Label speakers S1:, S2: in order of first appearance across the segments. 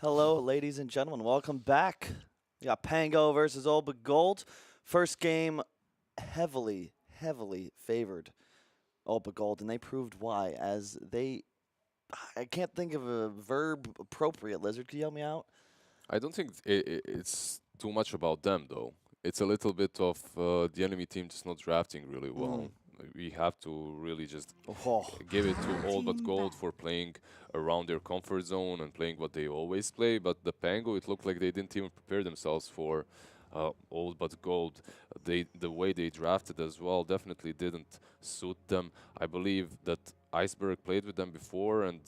S1: Hello, ladies and gentlemen. Welcome back. We got Pango versus All But Gold. First game, heavily favored All But Gold, and they proved why. As they, I can't think of a verb appropriate. Lizard, can you help me out?
S2: I don't think it's too much about them, though. It's a little bit of the enemy team just not drafting really well. We have to really just give it to All But Gold for playing around their comfort zone and playing what they always play. But the Pango, it looked like they didn't even prepare themselves for All But Gold. The way they drafted as well definitely didn't suit them. I believe that Iceberg played with them before, and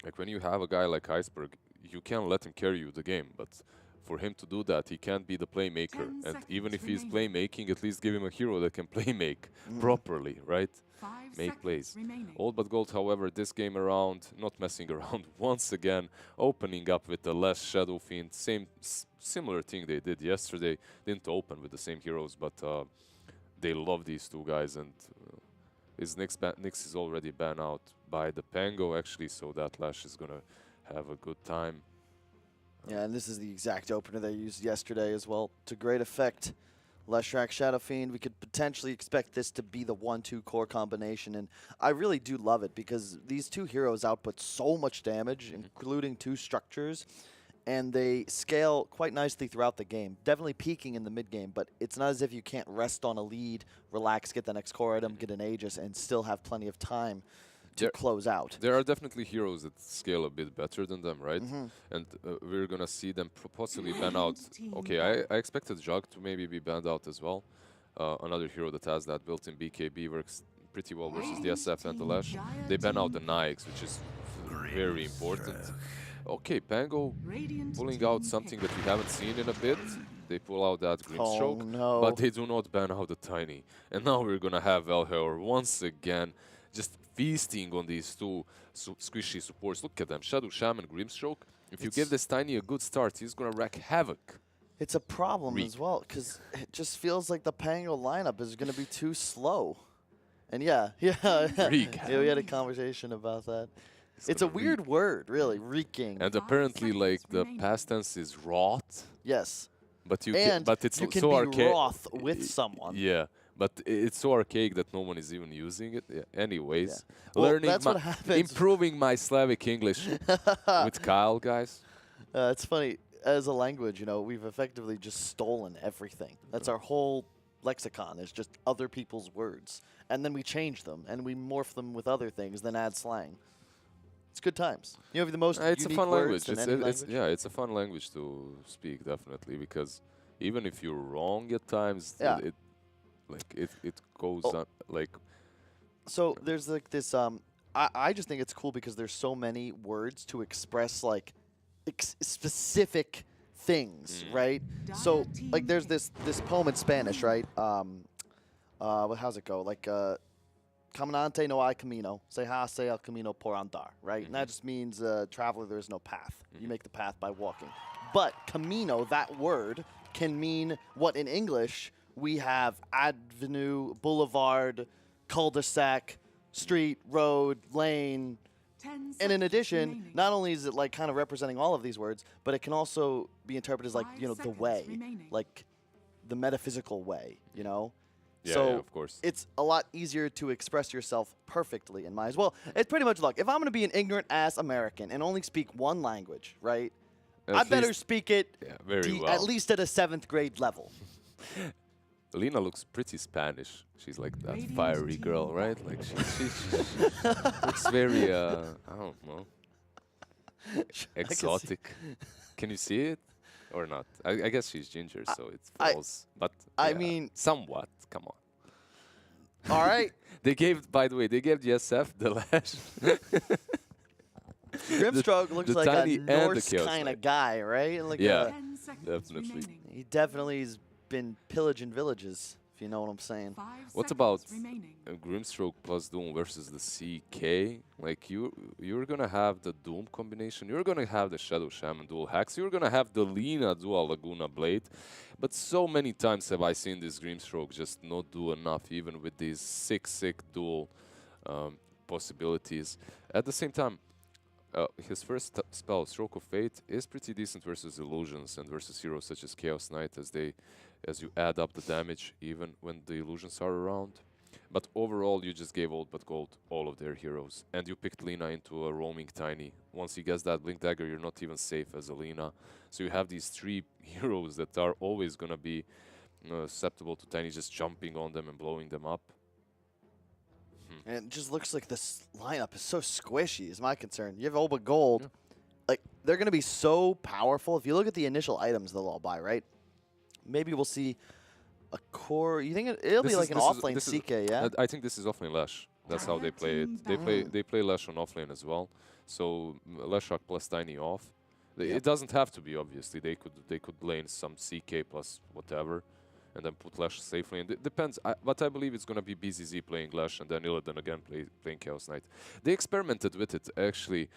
S2: like when you have a guy like Iceberg, you can't let him carry you the game, but for him to do that, he can't be the playmaker. And even if he's playmaking, at least give him a hero that can playmake properly, right? Make plays. All But Gold, however, this game around, not messing around once again, opening up with the less Shadow Fiend, similar thing they did yesterday. Didn't open with the same heroes, but they love these two guys, and his Nyx is already banned out by the Pango, actually, so that Lash is gonna have a good time.
S1: Yeah, and this is the exact opener they used yesterday as well, to great effect. Leshrac, Shadow Fiend, we could potentially expect this to be the 1-2 core combination, and I really do love it because these two heroes output so much damage, including two structures, and they scale quite nicely throughout the game. Definitely peaking in the mid game, but it's not as if you can't rest on a lead, relax, get the next core item, get an Aegis, and still have plenty of time to close out.
S2: There are definitely heroes that scale a bit better than them, right? And we're gonna see them possibly ban out. Okay, I expected Jug to maybe be banned out as well. Another hero that has that built-in BKB works pretty well versus the SF and the Lash. They ban out the Nyx, which is very important. Okay, Pango pulling out something that we haven't seen in a bit. They pull out that Grimstroke, but they do not ban out the Tiny. And now we're gonna have Elheur once again just feasting on these two squishy supports. Look at them, Shadow Shaman, Grimstroke. If you give this Tiny a good start, he's gonna wreak havoc.
S1: It's a problem as well, because it just feels like the Pango lineup is gonna be too slow. And yeah, we had a conversation about that. It's a weird word, really, reeking.
S2: And apparently, like, the past tense is wrought.
S1: Yes.
S2: But you
S1: can
S2: so
S1: be wroth with someone.
S2: Yeah, but it's so archaic that no one is even using it. Yeah. Anyways,
S1: well, that's what happens.
S2: Improving my Slavic English with Kyle, guys.
S1: It's funny. As a language, you know, we've effectively just stolen everything. That's our whole lexicon, is just other people's words. And then we change them, and we morph them with other things, then add slang. It's good times. You have the most
S2: it's
S1: unique
S2: a fun
S1: words
S2: language.
S1: in any language.
S2: Yeah, it's a fun language to speak, definitely, because even if you're wrong at times, it goes on, like.
S1: So there's like this. I just think it's cool because there's so many words to express like specific things, right? So like there's this poem in Spanish, right? How's it go? Like. Caminante no hay camino, se hace el camino por andar, right? And that just means traveler, there is no path. You make the path by walking. But camino, that word, can mean what in English we have avenue, boulevard, cul-de-sac, street, road, lane. And in addition, not only is it like kind of representing all of these words, but it can also be interpreted as like, you know, the way, like the metaphysical way, you know?
S2: Yeah,
S1: so
S2: of course.
S1: It's a lot easier to express yourself perfectly in my eyes. Well, it's pretty much like, if I'm going to be an ignorant-ass American and only speak one language, right, I better speak it
S2: very well.
S1: At least at a 7th grade level.
S2: Lena looks pretty Spanish. She's like that fiery girl, right? Like she looks very, I don't know, exotic. Can you see it? Or not? I guess she's ginger, so it falls. But
S1: I mean,
S2: somewhat. Come on.
S1: All right.
S2: They gave, by the way, the SF the Lash.
S1: Grimstroke looks like a Norse kind of guy, right? Like
S2: definitely.
S1: He definitely has been pillaging villages, if you know what I'm saying.
S2: What about Grimstroke plus Doom versus the CK? Like you're gonna have the Doom combination, you're gonna have the Shadow Shaman dual hacks, you're gonna have the Lina dual Laguna Blade, but so many times have I seen this Grimstroke just not do enough, even with these sick dual possibilities. At the same time, His first spell, Stroke of Fate, is pretty decent versus illusions and versus heroes such as Chaos Knight, as you add up the damage even when the illusions are around. But overall, you just gave old but gold all of their heroes, and you picked Lina into a roaming Tiny. Once he gets that Blink Dagger, you're not even safe as a Lina. So you have these 3 heroes that are always gonna be susceptible to Tiny just jumping on them and blowing them up.
S1: And it just looks like this lineup is so squishy, is my concern. You have Oba Gold.
S2: Yeah.
S1: Like, they're going to be so powerful. If you look at the initial items they'll all buy, right? Maybe we'll see a core. You think it'll be like an offlane CK, yeah?
S2: I think this is offlane Lash. That's how they play it. They play Lash on offlane as well. So Lashak plus Tiny off. It doesn't have to be, obviously. They could lane some CK plus whatever, and then put Lash safely. And it depends, but I believe it's going to be BZZ playing Lash and then Illidan again playing Chaos Knight. They experimented with it, actually.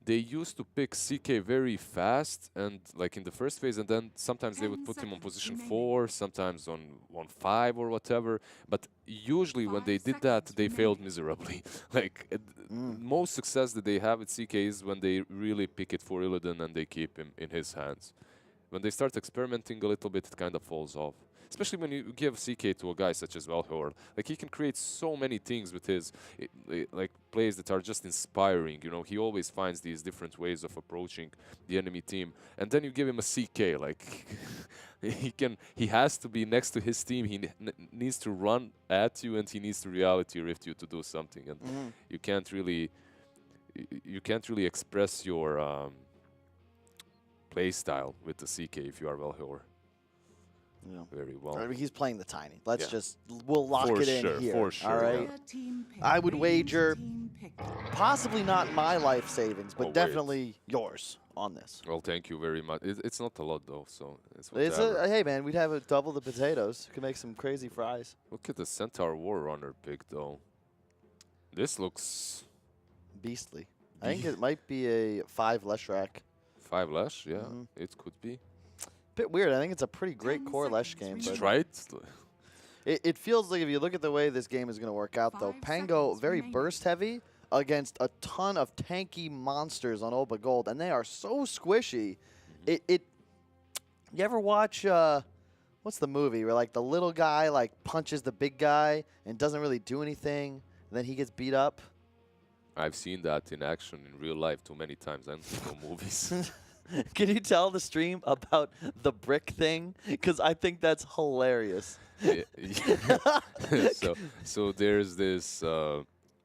S2: They used to pick CK very fast and like in the first phase, and then sometimes they would put him on position 4, sometimes on 5 or whatever. But usually when they did that, they failed miserably. Like most success that they have with CK is when they really pick it for Illidan and they keep him in his hands. When they start experimenting a little bit, it kind of falls off. Especially when you give CK to a guy such as Valhor. Like, he can create so many things with his like plays that are just inspiring. You know, he always finds these different ways of approaching the enemy team. And then you give him a CK, like he has to be next to his team. He needs to run at you, and he needs to reality rift you to do something. And you can't really express your play style with the CK if you are Valhor.
S1: Yeah.
S2: Very well.
S1: I mean, he's playing the Tiny. We'll lock it in here.
S2: For sure.
S1: All right. I would wager, possibly not my life savings, but definitely yours on this.
S2: Well, thank you very much. It's not a lot though, so it's
S1: hey man, we'd have double the potatoes. Could make some crazy fries.
S2: Look at the Centaur War Runner pick though. This looks
S1: beastly. I think it might be a 5 Leshrac.
S2: 5 Lesh, yeah, it could be.
S1: Bit weird. I think it's a pretty great core Lesh game.
S2: But right?
S1: It feels like if you look at the way this game is going to work out, though, Pango very burst heavy against a ton of tanky monsters on Oba Gold, and they are so squishy. You ever watch what's the movie where like the little guy like punches the big guy and doesn't really do anything, and then he gets beat up?
S2: I've seen that in action in real life too many times. I don't see no movies.
S1: Can you tell the stream about the brick thing? Because I think that's hilarious.
S2: So there's this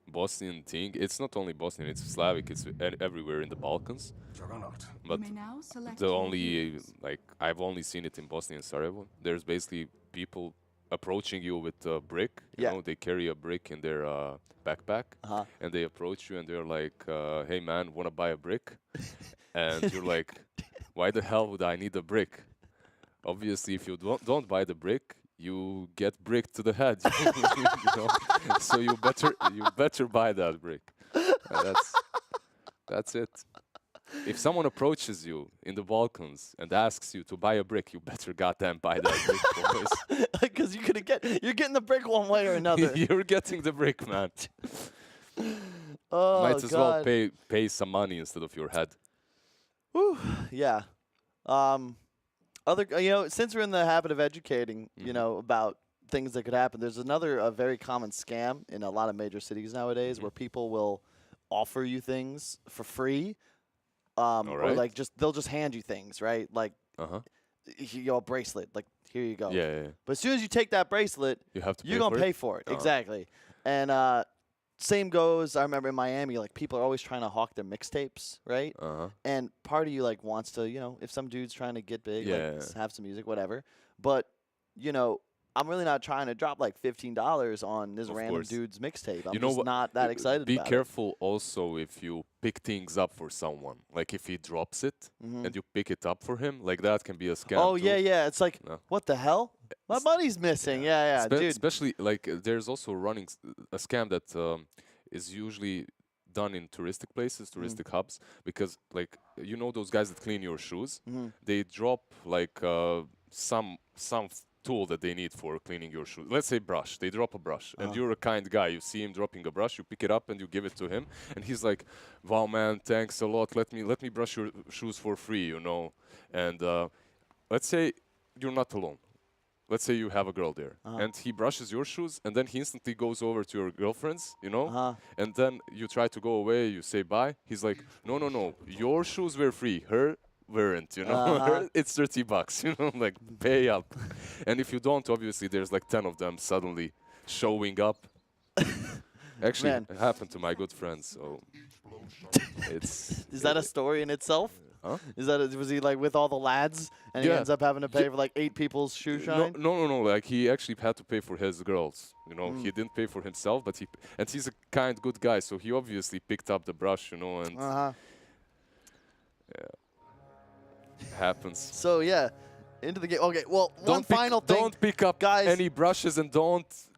S2: Bosnian thing. It's not only Bosnian, it's Slavic. It's everywhere in the Balkans. But I've only seen it in Bosnia and Sarajevo. There's basically people approaching you with a brick. You know, they carry a brick in their backpack, and they approach you and they're like, "Hey man, wanna buy a brick?" And you're like, "Why the hell would I need a brick?" Obviously, if you don't buy the brick, you get bricked to the head. You know? So you better buy that brick. That's it. If someone approaches you in the Balkans and asks you to buy a brick, you better goddamn buy that brick, boys.
S1: Because you're getting the brick one way or another.
S2: You're getting the brick, man.
S1: Oh,
S2: Might as well pay some money instead of your head.
S1: Whew, yeah. Since we're in the habit of educating, about things that could happen, there's a very common scam in a lot of major cities nowadays where people will offer you things for free. Or like they'll just hand you things, right? Like a bracelet, like here you go.
S2: Yeah.
S1: But as soon as you take that bracelet, you're gonna pay for it. Exactly. And same goes. I remember in Miami, like people are always trying to hawk their mixtapes, right? And part of you like wants to, if some dude's trying to get big, like, have some music, whatever. But I'm really not trying to drop like $15 on this random dude's mixtape. I'm just not that excited about it.
S2: Be careful also if you pick things up for someone. Like if he drops it and you pick it up for him, like that can be a scam.
S1: Oh, yeah. It's like, what the hell? My money's missing. Yeah, dude.
S2: Especially like there's also running a scam that is usually done in touristic places, touristic hubs, because like those guys that clean your shoes, they drop like some tool that they need for cleaning your shoes. Let's say brush. They drop a brush, and you're a kind guy. You see him dropping a brush, you pick it up and you give it to him, and he's like, "Wow, man, thanks a lot. Let me brush your shoes for free, you know." And let's say you're not alone. Let's say you have a girl there, and he brushes your shoes, and then he instantly goes over to your girlfriend's, you know, and then you try to go away, you say bye. He's like, no, your shoes were free, her weren't, you know. It's $30, you know, like pay up. And if you don't, obviously, there's like 10 of them suddenly showing up. Actually, it happened to my good friends, so it's...
S1: Is that a story in itself?
S2: Huh?
S1: Was he like with all the lads and he ends up having to pay for like 8 people's shoe shine?
S2: No. Like he actually had to pay for his girls. You know, he didn't pay for himself, but he's a kind, good guy. So he obviously picked up the brush, you know, and happens.
S1: So yeah, into the game. Okay, well, one final thing.
S2: Don't pick up
S1: guys,
S2: any brushes and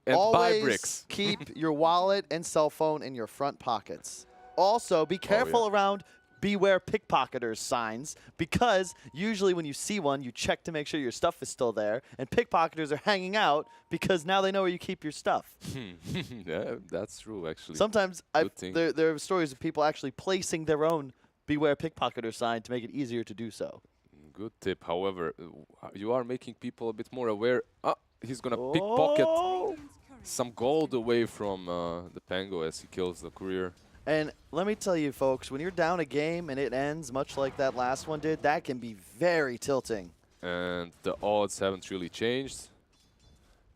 S2: buy bricks.
S1: Keep your wallet and cell phone in your front pockets. Also, be careful around beware pickpocketers signs, because usually when you see one, you check to make sure your stuff is still there, and pickpocketers are hanging out because now they know where you keep your stuff.
S2: Yeah, that's true, actually.
S1: Sometimes there are stories of people actually placing their own beware pickpocketer sign to make it easier to do so.
S2: Good tip. However, you are making people a bit more aware. He's going to pickpocket some gold away from the Pango as he kills the courier.
S1: And let me tell you, folks, when you're down a game and it ends much like that last one did, that can be very tilting.
S2: And the odds haven't really changed.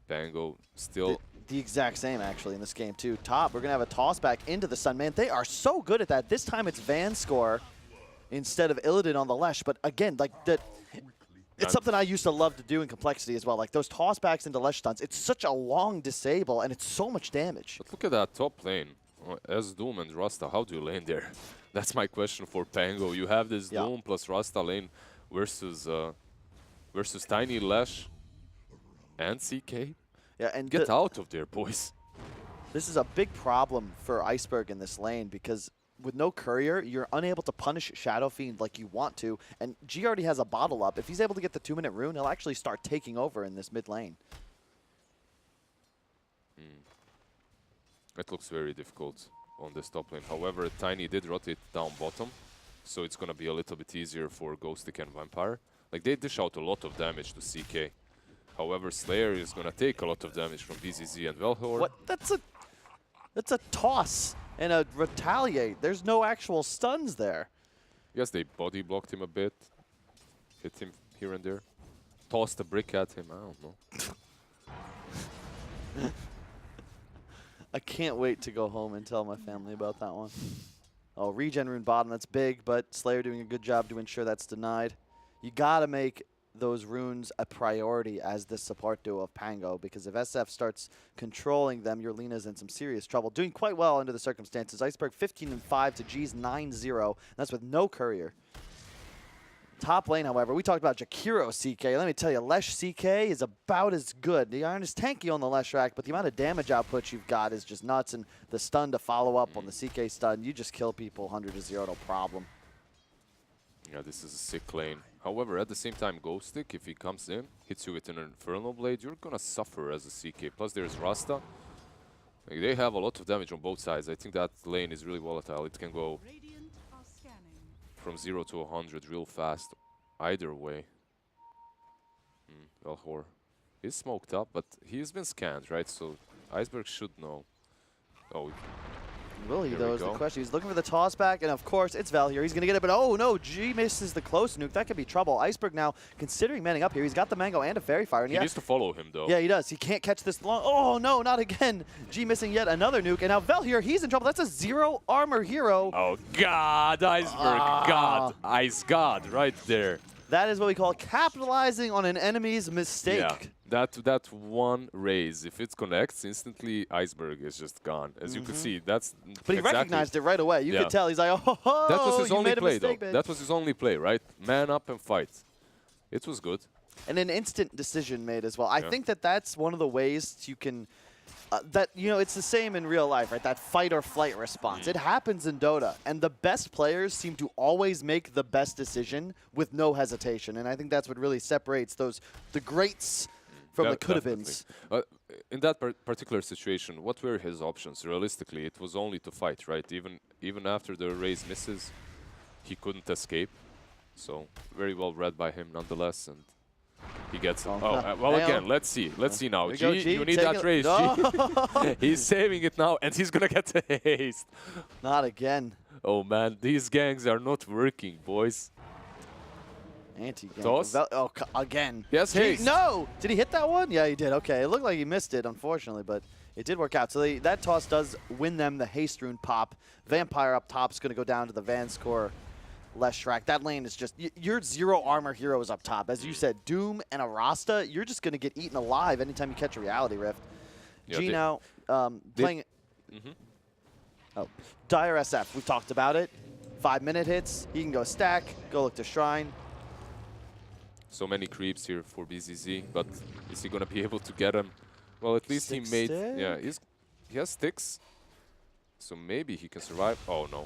S2: Pango still...
S1: The exact same, actually, in this game, too. Top, we're going to have a toss back into the sun. Man, they are so good at that. This time it's Van score instead of Illidan on the Lesh. But again, like that, it's something I used to love to do in Complexity as well. Like those toss backs into Lesh stuns. It's such a long disable, and it's so much damage.
S2: But look at that top lane. As Doom and Rasta, how do you lane there? That's my question for Pango. You have this Doom plus Rasta lane versus Tiny Lash and CK.
S1: Yeah, and
S2: get out of there, boys.
S1: This is a big problem for Iceberg in this lane because with no courier, you're unable to punish Shadow Fiend like you want to. And G already has a bottle up. If he's able to get the 2-minute rune, he'll actually start taking over in this mid lane.
S2: It looks very difficult on this top lane. However, Tiny did rotate down bottom, so it's going to be a little bit easier for Ghostic and Vampire. Like, they dish out a lot of damage to CK. However, Slayer is going to take a lot of damage from BZZ and Velhor.
S1: What? That's a toss and a retaliate. There's no actual stuns there.
S2: Yes, they body blocked him a bit, hit him here and there, tossed a brick at him. I don't know.
S1: I can't wait to go home and tell my family about that one. Oh, regen rune bottom, that's big, but Slayer doing a good job to ensure that's denied. You gotta make those runes a priority as the support duo of Pango, because if SF starts controlling them, your Lena's in some serious trouble. Doing quite well under the circumstances. Iceberg 15-5 to G's 9-0. That's with no courier. Top lane, however, we talked about Jakiro CK. Let me tell you, Lesh CK is about as good. The Iron is tanky on the Lesh rack, but the amount of damage output you've got is just nuts. And the stun to follow up on the CK stun, you just kill people 100-0, no problem.
S2: Yeah, this is a sick lane. However, at the same time, Ghostic, if he comes in, hits you with an Infernal Blade, you're gonna suffer as a CK. Plus, there's Rasta. Like, they have a lot of damage on both sides. I think that lane is really volatile. It can go from 0 to 100 real fast, either way. Velhor is smoked up, but he's been scanned, right? So Iceberg should know. Oh,
S1: will he, though, is the question. He's looking for the toss back, and of course, it's Val here. He's going to get it, but oh no, G misses the close nuke. That could be trouble. Iceberg now considering manning up here. He's got the Mango and a Fairy Fire. And
S2: he needs to follow him, though.
S1: Yeah, he does. He can't catch this long. Oh no, not again. G missing yet another nuke, and now Val here, he's in trouble. That's a 0 armor hero.
S2: Oh God, Iceberg, God, Ice God, right there.
S1: That is what we call capitalizing on an enemy's mistake.
S2: Yeah, that one raise, if it connects, instantly Iceberg is just gone. As you can see, that's
S1: But he recognized it right away. You could tell. He's like, oh,
S2: that was his only play,
S1: mistake,
S2: though.
S1: man.
S2: That was his only play, right? Man up and fight. It was good.
S1: And an instant decision made as well. I think that's one of the ways you can... it's the same in real life, right? That fight or flight response. It happens in Dota, and the best players seem to always make the best decision with no hesitation. And I think that's what really separates the greats from the could-have-beens.
S2: In that particular situation, what were his options? Realistically, it was only to fight, right? Even after the raise misses, he couldn't escape. So very well read by him nonetheless, and he gets it. Well, again, let's see. Let's see now. G, you need that raise. G. He's saving it now, and he's going to get the haste.
S1: Not again.
S2: Oh, man. These gangs are not working, boys.
S1: Anti-gang.
S2: Toss?
S1: Oh, again.
S2: Yes, haste.
S1: No! Did he hit that one? Yeah, he did. Okay. It looked like he missed it, unfortunately, but it did work out. So that toss does win them the haste rune pop. Vampire up top is going to go down to the Van score. Less Shrek. That lane is just, your zero armor heroes up top. As you said, Doom and a Rasta, you're just going to get eaten alive anytime you catch a Reality Rift.
S2: Yeah,
S1: G now playing. Oh, Dire SF. We've talked about it. 5-minute hits. He can go stack, go look to Shrine.
S2: So many creeps here for BZZ, but is he going to be able to get him? Well, at least he made.
S1: Stick?
S2: Yeah, he has sticks. So maybe he can survive. Oh, no.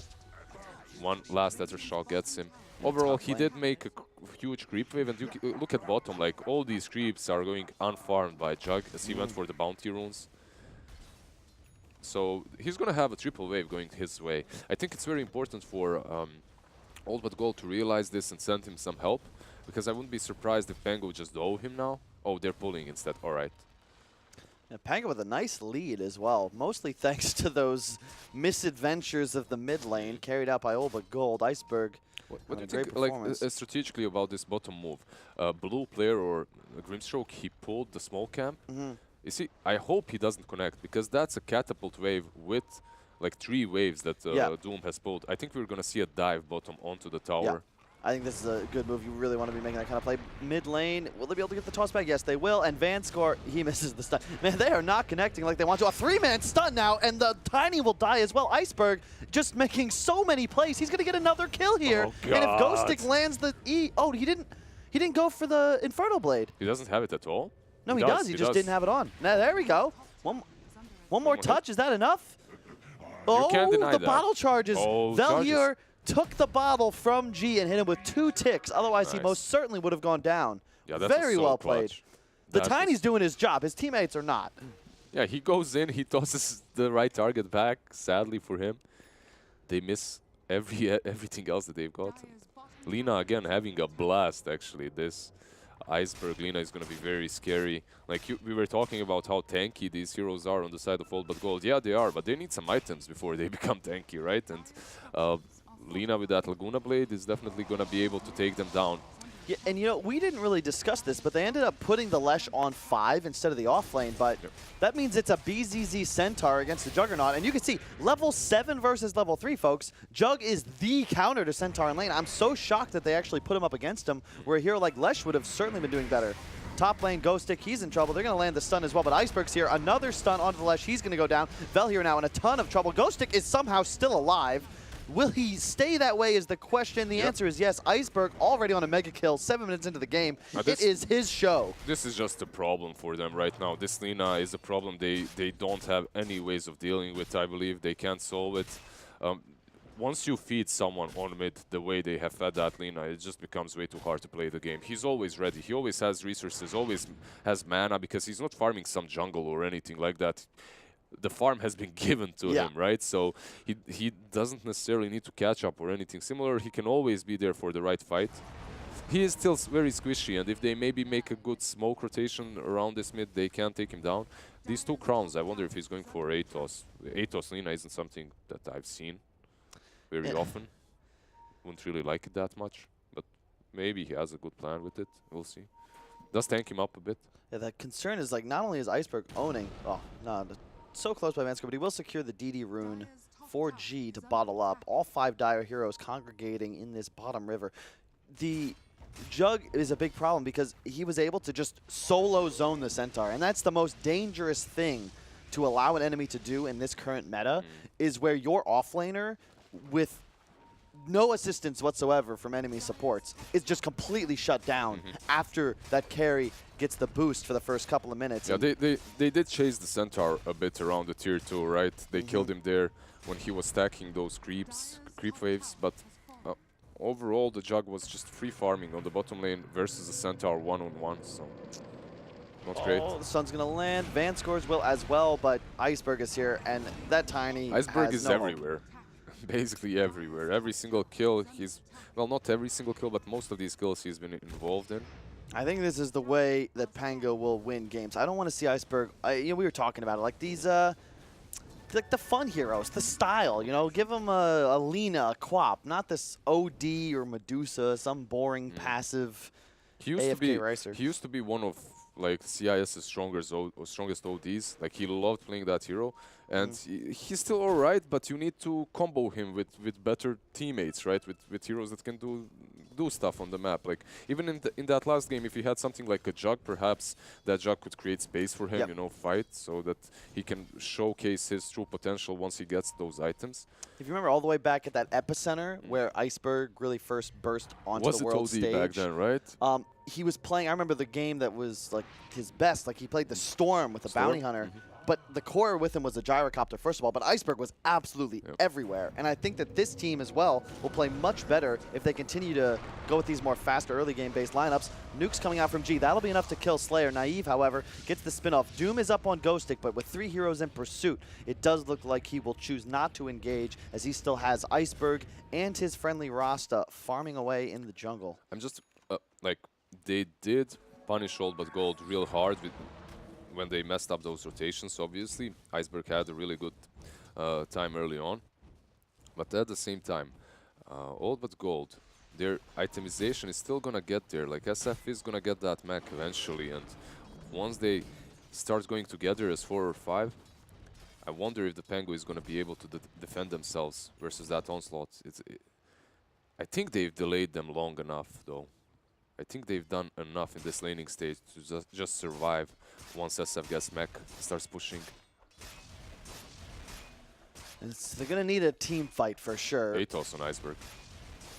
S2: One last Ether Shock gets him. Overall, he did make a huge creep wave, and you look at bottom, like all these creeps are going unfarmed by Jug as he went for the bounty runes. So he's going to have a triple wave going his way. I think it's very important for All But Gold to realize this and send him some help, because I wouldn't be surprised if Pango just owe him now. Oh, they're pulling instead. All right.
S1: Yeah, Pango with a nice lead as well, mostly thanks to those misadventures of the mid lane carried out by All But Gold. Iceberg.
S2: What do you think, like, strategically about this bottom move? Blue player or Grimstroke, he pulled the small camp. You see, I hope he doesn't connect, because that's a catapult wave with like 3 waves that Doom has pulled. I think we're going to see a dive bottom onto the tower.
S1: Yeah. I think this is a good move. You really want to be making that kind of play. Mid lane, will they be able to get the toss back? Yes, they will. And Van score, he misses the stun. Man, they are not connecting like they want to. A 3-man stun now, and the Tiny will die as well. Iceberg just making so many plays. He's going to get another kill here.
S2: Oh,
S1: and if Ghostic lands the E... Oh, he didn't go for the Inferno Blade.
S2: He doesn't have it at all?
S1: No, he does. He just didn't have it on. Now, there we go. One more touch. Is that enough?
S2: You can't deny
S1: the
S2: that.
S1: bottle charges.
S2: Oh,
S1: Velhier took the bottle from G and hit him with 2 ticks. Otherwise, he most certainly would have gone down.
S2: Yeah, that's
S1: very well played. The
S2: That
S1: Tiny's doing his job. His teammates are not.
S2: Yeah, he goes in, he tosses the right target back. Sadly for him, they miss everything else that they've got. Lina again having a blast. Actually, this Iceberg Lina is going to be very scary. Like we were talking about how tanky these heroes are on the side of All But Gold. Yeah, they are, but they need some items before they become tanky, right? And Lina with that Laguna Blade is definitely going to be able to take them down.
S1: Yeah, and you know, we didn't really discuss this, but they ended up putting the Lesh on 5 instead of the off lane, but that means it's a BZZ Centaur against the Juggernaut, and you can see level 7 versus level 3, folks. Jug is the counter to Centaur in lane. I'm so shocked that they actually put him up against him, where a hero like Lesh would have certainly been doing better. Top lane, Ghostic, he's in trouble. They're going to land the stun as well, but Iceberg's here. Another stun onto the Lesh. He's going to go down. Velhier now in a ton of trouble. Ghostic is somehow still alive. Will he stay that way is the question. The answer is yes. Iceberg already on a mega kill, 7 minutes into the game. It is his show.
S2: This is just a problem for them right now. This Lina is a problem they don't have any ways of dealing with, I believe. They can't solve it. Once you feed someone on mid the way they have fed that Lina, it just becomes way too hard to play the game. He's always ready. He always has resources, always has mana, because he's not farming some jungle or anything like that. The farm has been given to him, right? So he doesn't necessarily need to catch up or anything similar. He can always be there for the right fight. He is still very squishy, and if they maybe make a good smoke rotation around this mid, they can take him down. These 2 crowns, I wonder if he's going for Atos. Atos Lina isn't something that I've seen very often. Wouldn't really like it that much, but maybe he has a good plan with it. We'll see. Does tank him up a bit.
S1: Yeah, the concern is, like, not only is Iceberg owning... Oh, no, so close by Vansco, but he will secure the DD rune for G to bottle up. All 5 Dire heroes congregating in this bottom river. The Jug is a big problem because he was able to just solo zone the Centaur, and that's the most dangerous thing to allow an enemy to do in this current meta, is where your offlaner, with no assistance whatsoever from enemy supports, is just completely shut down after that carry gets the boost for the first couple of minutes.
S2: Yeah, they did chase the Centaur a bit around the tier 2, right? They killed him there when he was stacking those creep waves, but overall the Jug was just free farming on the bottom lane versus the Centaur one-on-one, so Not great.
S1: Oh, the sun's going to land. Van scores will as well, but Iceberg is here, and that Tiny
S2: Iceberg
S1: has
S2: is
S1: no
S2: everywhere. Basically everywhere. Every single kill, he's... Well, not every single kill, but most of these kills he's been involved in.
S1: I think this is the way that Pango will win games. I don't want to see Iceberg. You know, we were talking about it, like these, like the fun heroes, the style. You know, give them a Lina, a Quap, not this OD or Medusa, some boring passive AFK racer.
S2: He used to be one of like CIS's strongest ODs. Like he loved playing that hero, and he's still alright. But you need to combo him with better teammates, right? With heroes that can do stuff on the map. Like even in that last game, if he had something like a Jug, perhaps that Jug could create space for him, you know, fight, so that he can showcase his true potential once he gets those items.
S1: If you remember all the way back at that epicenter where Iceberg really first burst onto the world stage.
S2: Was it OD back then, right?
S1: He was playing, I remember the game that was like his best, like he played the Storm with the Bounty Hunter. But the core with him was a gyrocopter, first of all, but Iceberg was absolutely everywhere. And I think that this team as well will play much better if they continue to go with these more faster early game-based lineups. Nukes coming out from G. That'll be enough to kill Slayer. Naive, however, gets the spin-off. Doom is up on Ghost Stick, but with 3 heroes in pursuit, it does look like he will choose not to engage as he still has Iceberg and his friendly Rasta farming away in the jungle.
S2: I'm just, like, they did punish Old But Gold real hard when they messed up those rotations, obviously. Iceberg had a really good time early on. But at the same time, Old But Gold, their itemization is still gonna get there. Like SF is gonna get that mech eventually, and once they start going together as 4 or 5, I wonder if the Pango is gonna be able to defend themselves versus that onslaught. I think they've delayed them long enough, though. I think they've done enough in this laning stage to just survive once SF gets mech, starts pushing.
S1: They're going to need a team fight for sure.
S2: Atos on Iceberg.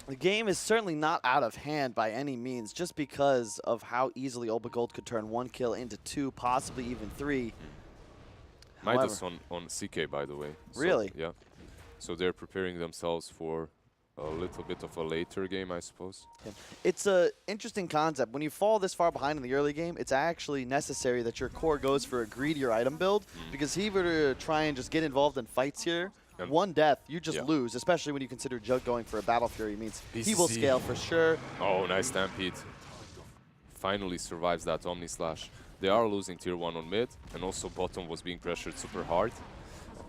S1: The game is certainly not out of hand by any means, just because of how easily Old But Gold could turn 1 kill into 2, possibly even 3.
S2: Midas on CK, by the way.
S1: Really?
S2: So, yeah. So they're preparing themselves for a little bit of a later game, I suppose.
S1: Yeah. It's an interesting concept. When you fall this far behind in the early game, it's actually necessary that your core goes for a greedier item build, because if he were to try and just get involved in fights here, and 1 death, you just lose, especially when you consider Jug going for a Battle Fury. Means he will scale for sure.
S2: Oh, nice Stampede. Finally survives that Omni Slash. They are losing tier 1 on mid, and also bottom was being pressured super hard.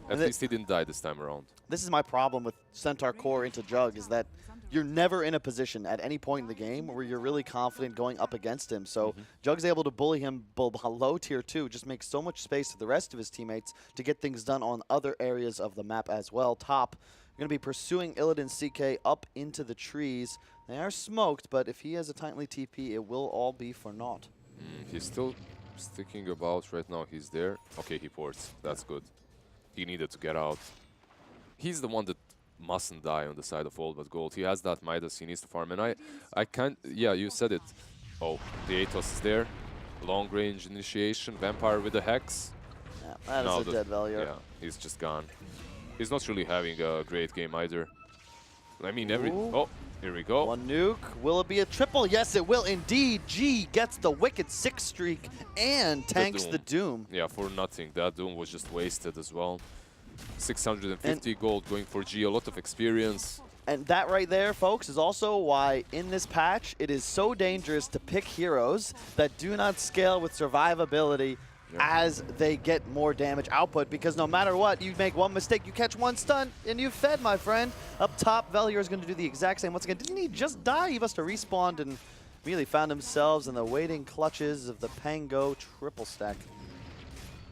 S2: At least he didn't die this time around. This
S1: is my problem with Centaur core into Jug, is that you're never in a position at any point in the game where you're really confident going up against him. So Jug's able to bully him below tier 2, just makes so much space for the rest of his teammates to get things done on other areas of the map as well. Top, you're going to be pursuing Illidan CK up into the trees. They are smoked, but if he has a tightly TP, it will all be for naught.
S2: He's still sticking about right now. He's there. Okay, he ports. That's good. He needed to get out. He's the one that mustn't die on the side of Old But Gold. He has that Midas, he needs to farm. And I can't... Yeah, you said it. Oh, the Atos is there. Long range initiation. Vampire with the Hex.
S1: Yeah, that is a dead value.
S2: Yeah, he's just gone. He's not really having a great game either. I mean, oh, here we go.
S1: 1 nuke. Will it be a triple? Yes, it will indeed. G gets the wicked 6 streak and tanks the Doom.
S2: Yeah, for nothing. That Doom was just wasted as well. 650 gold going for G. A lot of experience.
S1: And that right there, folks, is also why in this patch it is so dangerous to pick heroes that do not scale with survivability as they get more damage output, because no matter what, you make 1 mistake, you catch 1 stun, and you've fed, my friend. Up top, Velier is going to do the exact same. Once again, didn't he just die? He must have respawned and immediately found themselves in the waiting clutches of the Pango triple stack.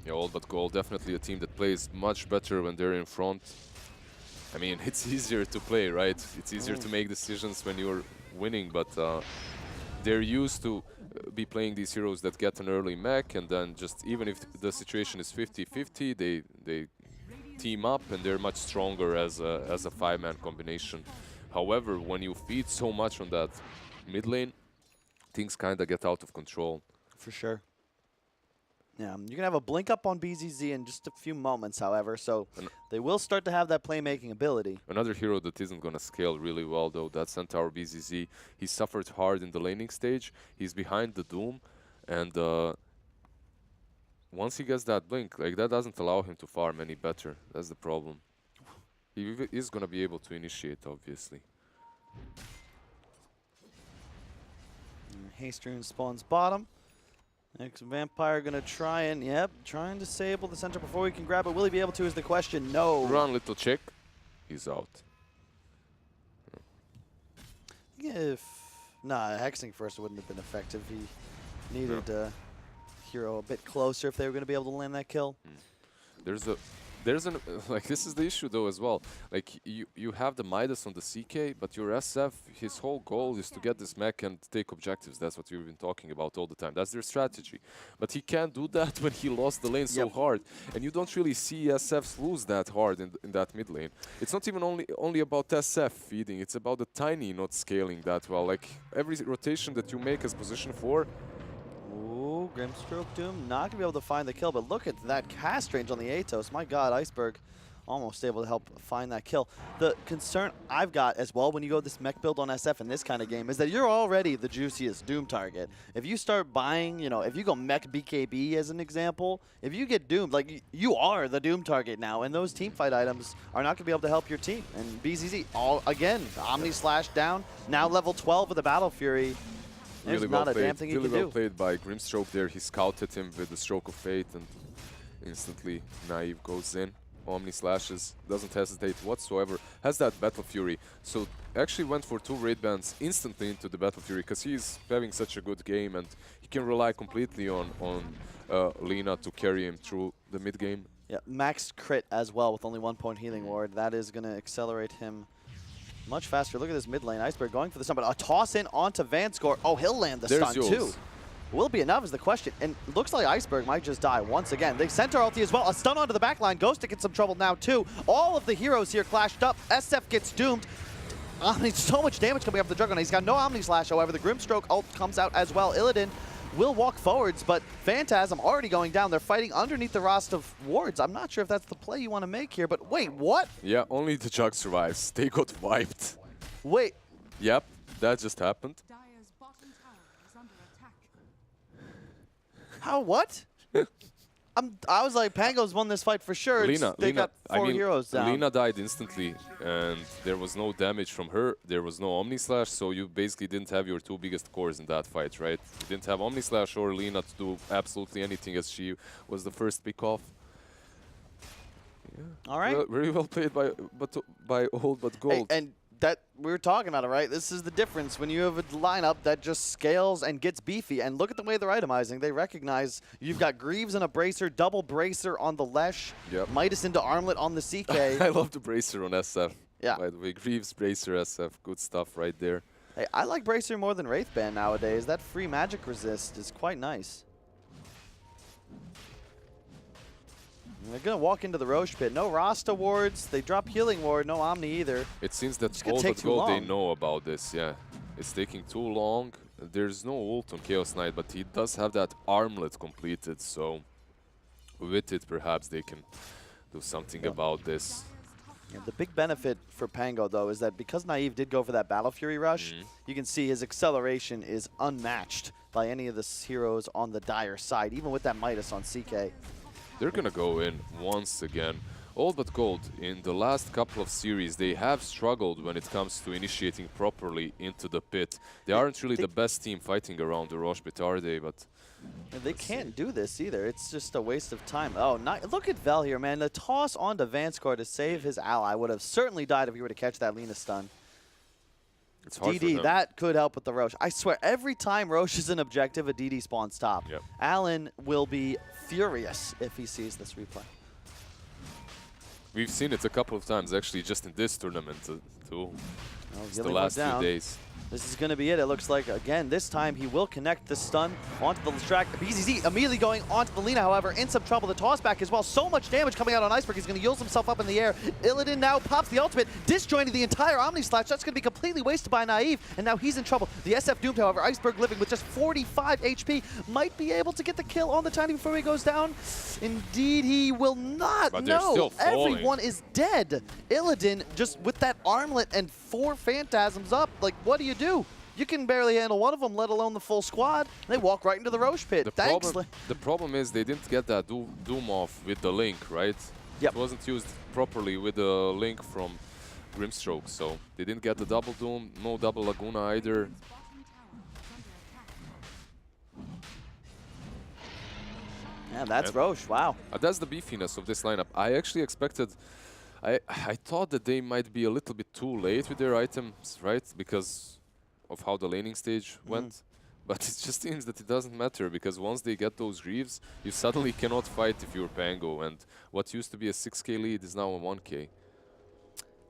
S2: Yeah, Old But Gold, definitely a team that plays much better when they're in front. I mean, it's easier to play, right? It's easier to make decisions when you're winning, but they're used to be playing these heroes that get an early mech, and then just even if the situation is 50-50, they team up and they're much stronger as a 5-man combination. However, when you feed so much on that mid lane, things kind of get out of control.
S1: For sure. Yeah, you're going to have a blink up on BZZ in just a few moments, however, so they will start to have that playmaking ability.
S2: Another hero that isn't going to scale really well, though, that's Centaur BZZ. He suffered hard in the laning stage. He's behind the Doom, and once he gets that blink, like that doesn't allow him to farm any better. That's the problem. He is gonna be able to initiate, obviously.
S1: Hastrune spawns bottom. Next Vampire gonna try and, try and disable the center before he can grab it. Will he be able to is the question. No.
S2: Run, little chick. He's out.
S1: Nah, hexing first wouldn't have been effective. He needed hero a bit closer if they were gonna be able to land that kill.
S2: There's an like this is the issue though as well. Like you have the Midas on the CK, but your SF, his whole goal is to get this mech and take objectives. That's what we've been talking about all the time. That's their strategy. But he can't do that when he lost the lane so hard, and you don't really see SFs lose that hard in that mid lane. It's not even only about SF feeding. It's about the tiny not scaling that well. Like every rotation that you make as position 4.
S1: Ooh, Grimstroke Doom not going to be able to find the kill, but look at that cast range on the Atos. My god, Iceberg almost able to help find that kill. The concern I've got as well when you go this mech build on SF in this kind of game is that you're already the juiciest Doom target. If you start buying, if you go mech BKB as an example, if you get doomed, like you are the Doom target now, and those team fight items are not going to be able to help your team. And BZZ, again, Omni Slash down, now level 12 with the Battle Fury. There's
S2: Really
S1: not
S2: well
S1: a
S2: played.
S1: damn thing
S2: Really
S1: you can
S2: well played by Grimstroke there. He scouted him with the Stroke of Fate and instantly Naive goes in. Omni slashes, doesn't hesitate whatsoever, has that Battle Fury. So actually went for 2 raid bans instantly into the Battle Fury because he's having such a good game and he can rely completely on Lina to carry him through the mid game.
S1: Yeah, max crit as well with only 1 point healing ward. That is going to accelerate him much faster. Look at this mid lane. Iceberg going for the stun, but a toss in onto Vanscore. Oh, he'll land the stun too. Will it be enough is the question. And looks like Iceberg might just die once again. They sent our ulti as well. A stun onto the back line. Ghost gets some trouble now too. All of the heroes here clashed up. SF gets doomed. So much damage coming up the Juggernaut. He's got no Omni Slash, however. The Grimstroke ult comes out as well. Illidan will walk forwards, but Phantasm already going down. They're fighting underneath the Rost of wards. I'm not sure if that's the play you want to make here, but wait, what?
S2: Yeah, only the Jug survives. They got wiped.
S1: Wait.
S2: Yep, that just happened.
S1: How? What? I was like, Pango's won this fight for sure. They got 4 heroes down.
S2: Lina died instantly, and there was no damage from her. There was no Omni Slash, so you basically didn't have your 2 biggest cores in that fight, right? You didn't have Omni Slash or Lina to do absolutely anything, as she was the first pick off. Yeah.
S1: All right.
S2: Well, very well played by Old But Gold.
S1: Hey, and that we were talking about it, right? This is the difference when you have a lineup that just scales and gets beefy. And look at the way they're itemizing. They recognize you've got Greaves and a Bracer, double Bracer on the Lesh, Midas into Armlet on the CK.
S2: I love the Bracer on SF.
S1: Yeah.
S2: By the way, Greaves, Bracer, SF, good stuff right there.
S1: Hey, I like Bracer more than Wraithband nowadays. That free magic resist is quite nice. They're going to walk into the Roche pit. No Rasta wards. They drop healing ward. No Omni either.
S2: It seems that Old But Gold, they know about this, yeah. It's taking too long. There's no ult on Chaos Knight, but he does have that armlet completed, so with it, perhaps they can do something about this.
S1: Yeah, the big benefit for Pango, though, is that because Naive did go for that Battle Fury rush, you can see his acceleration is unmatched by any of the heroes on the Dire side, even with that Midas on CK.
S2: They're going to go in once again. Old But Gold, in the last couple of series, they have struggled when it comes to initiating properly into the pit. They aren't really the best team fighting around the Roche pit, are they? But
S1: they can't do this either. It's just a waste of time. Oh, look at Vel here, man. The toss onto Vanscore to save his ally would have certainly died if he were to catch that Lina stun.
S2: It's hard
S1: DD, that could help with the Roche. I swear, every time Roche is an objective, a DD spawns top.
S2: Yep.
S1: Alan will be furious if he sees this replay.
S2: We've seen it a couple of times, actually, just in this tournament, too. It's the last few days.
S1: This is going to be it. It looks like, again, this time he will connect the stun onto the Lestrak. BZZ immediately going onto the Lina, however, in some trouble. The toss back as well. So much damage coming out on Iceberg. He's going to yield himself up in the air. Illidan now pops the ultimate, disjointing the entire Omni Slash. That's going to be completely wasted by Naive, and now he's in trouble. The SF doomed, however. Iceberg living with just 45 HP. Might be able to get the kill on the Tiny before he goes down. Indeed, he will not.
S2: But they're still falling.
S1: Everyone is dead. Illidan just with that armlet and 4 Phantasms up. Like, what do? You can barely handle one of them, let alone the full squad. They walk right into the Roche pit. Thanks.
S2: The problem is they didn't get that Doom off with the link, right?
S1: Yep.
S2: It wasn't used properly with the link from Grimstroke, so they didn't get the double Doom, no double Laguna either.
S1: Yeah, that's Roche. Wow.
S2: That's the beefiness of this lineup. I actually expected, I thought that they might be a little bit too late with their items, right? Because of how the laning stage went. But it just seems that it doesn't matter, because once they get those Greaves, you suddenly cannot fight if you're Pango, and what used to be a 6k lead is now a 1k.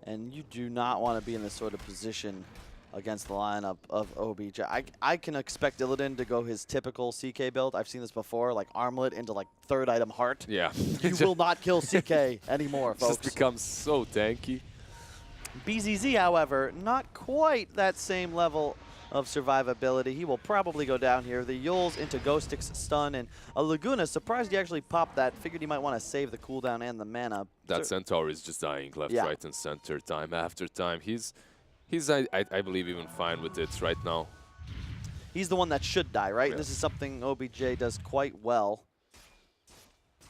S1: And you do not want to be in this sort of position against the lineup of OBJ. I can expect Illidan to go his typical CK build. I've seen this before, like Armlet into like 3rd item Heart.
S2: Yeah.
S1: You will not kill CK anymore, folks.
S2: Just becomes so tanky.
S1: BZZ, however, not quite that same level of survivability. He will probably go down here. The Yules into Ghostix stun, and a Laguna, surprised he actually popped that. Figured he might want to save the cooldown and the mana.
S2: That Centaur is just dying left, right, and center time after time. He's I believe, even fine with it right now.
S1: He's the one that should die, right?
S2: Yeah.
S1: This is something OBJ does quite well.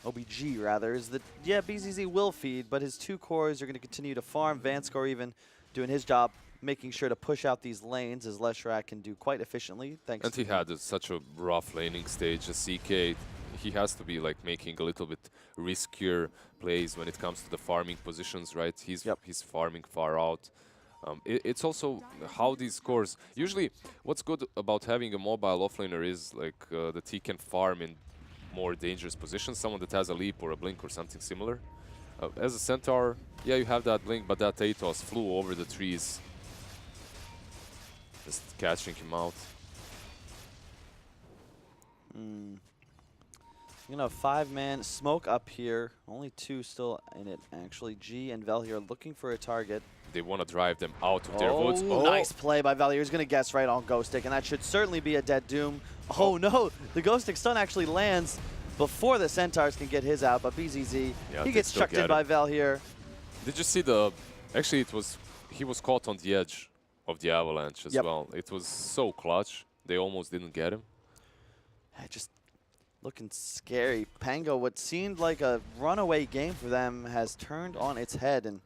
S1: OBG, rather, is that, yeah, BZZ will feed, but his 2 cores are going to continue to farm. Vanscore even doing his job, making sure to push out these lanes, as Leshrac can do quite efficiently. Thanks.
S2: And he had such a rough laning stage, a CK. He has to be like making a little bit riskier plays when it comes to the farming positions, right? He's farming far out. It's also how these cores, usually what's good about having a mobile offlaner is like that he can farm in more dangerous positions, someone that has a leap or a blink or something similar. As a Centaur, yeah, you have that blink, but that Atos flew over the trees, just catching him out.
S1: You know, 5-man smoke up here. Only 2 still in it, actually. G and Vel here looking for a target.
S2: They want to drive them out of their woods.
S1: Oh, nice play by Valier. He's going to guess right on Ghostic, and that should certainly be a dead Doom. Oh, no. The Ghostic stun actually lands before the Centaurs can get his out, but BZZ, he gets chucked in by Vel here.
S2: Did you see the... Actually, he was caught on the edge of the avalanche as well. It was so clutch. They almost didn't get him.
S1: Just looking scary. Pango, what seemed like a runaway game for them, has turned on its head, and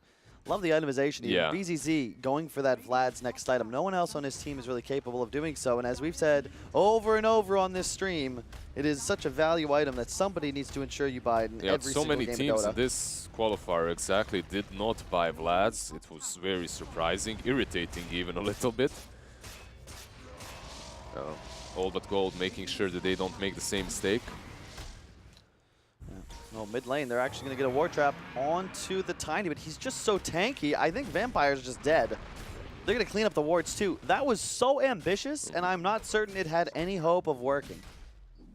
S1: love the itemization.
S2: Yeah.
S1: BZZ going for that Vlad's next item. No one else on his team is really capable of doing so, and as we've said over and over on this stream, it is such a value item that somebody needs to ensure you buy it in every single game of Dota.
S2: So many teams in this qualifier exactly did not buy Vlad's. It was very surprising, irritating even a little bit. All but gold, making sure that they don't make the same mistake.
S1: No, mid lane, they're actually going to get a War Trap onto the Tiny, but he's just so tanky. I think Vampire's just dead. They're going to clean up the wards too. That was so ambitious, and I'm not certain it had any hope of working.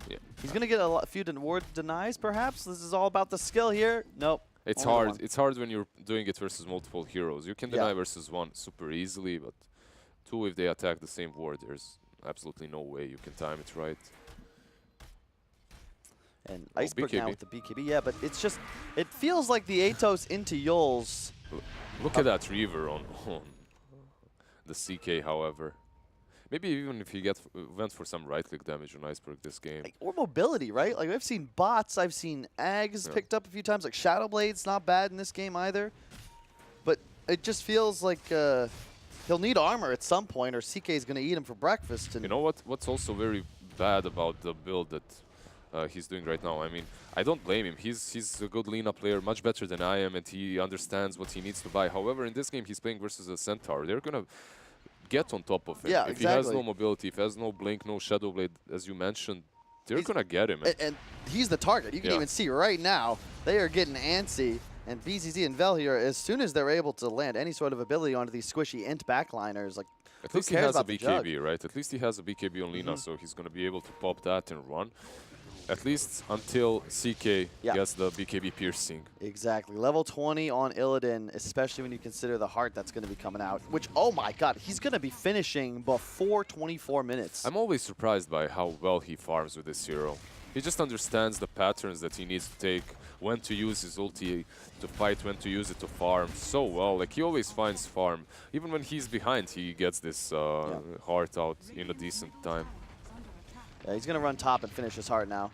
S2: Yeah.
S1: He's going to get a few ward denies, perhaps. This is all about the skill here. Nope.
S2: It's hard. It's hard when you're doing it versus multiple heroes. You can deny versus 1 super easily, but 2, if they attack the same ward, there's absolutely no way you can time it right.
S1: And Iceberg now with the BKB, yeah, but it's just, it feels like the Atos into Yules.
S2: Look at that Reaver on the CK, however. Maybe even if he went for some right-click damage on Iceberg this game.
S1: Or mobility, right? Like, I've seen bots, I've seen Ags picked up a few times, like Shadowblade's not bad in this game either. But it just feels like he'll need armor at some point, or CK is going to eat him for breakfast. And
S2: you know what's also very bad about the build that he's doing right now? I mean, I don't blame him. He's a good Lina player, much better than I am, and he understands what he needs to buy. However, in this game, he's playing versus a Centaur. They're going to get on top of him.
S1: Yeah,
S2: if he has no mobility, if he has no blink, no Shadowblade, as you mentioned, they're going to get him.
S1: And he's the target. You can even see right now, they are getting antsy. And BZZ and Vel here, as soon as they're able to land any sort of ability onto these squishy int backliners, like,
S2: at least he has a BKB, right? At least he has a BKB on Lina, so he's going to be able to pop that and run. At least until CK gets the BKB piercing.
S1: Exactly. Level 20 on Illidan, especially when you consider the heart that's going to be coming out. Which, oh my god, he's going to be finishing before 24 minutes.
S2: I'm always surprised by how well he farms with this hero. He just understands the patterns that he needs to take when to use his ulti to fight, when to use it to farm so well. Like, he always finds farm. Even when he's behind, he gets this heart out in a decent time.
S1: Yeah, he's going to run top and finish his heart now.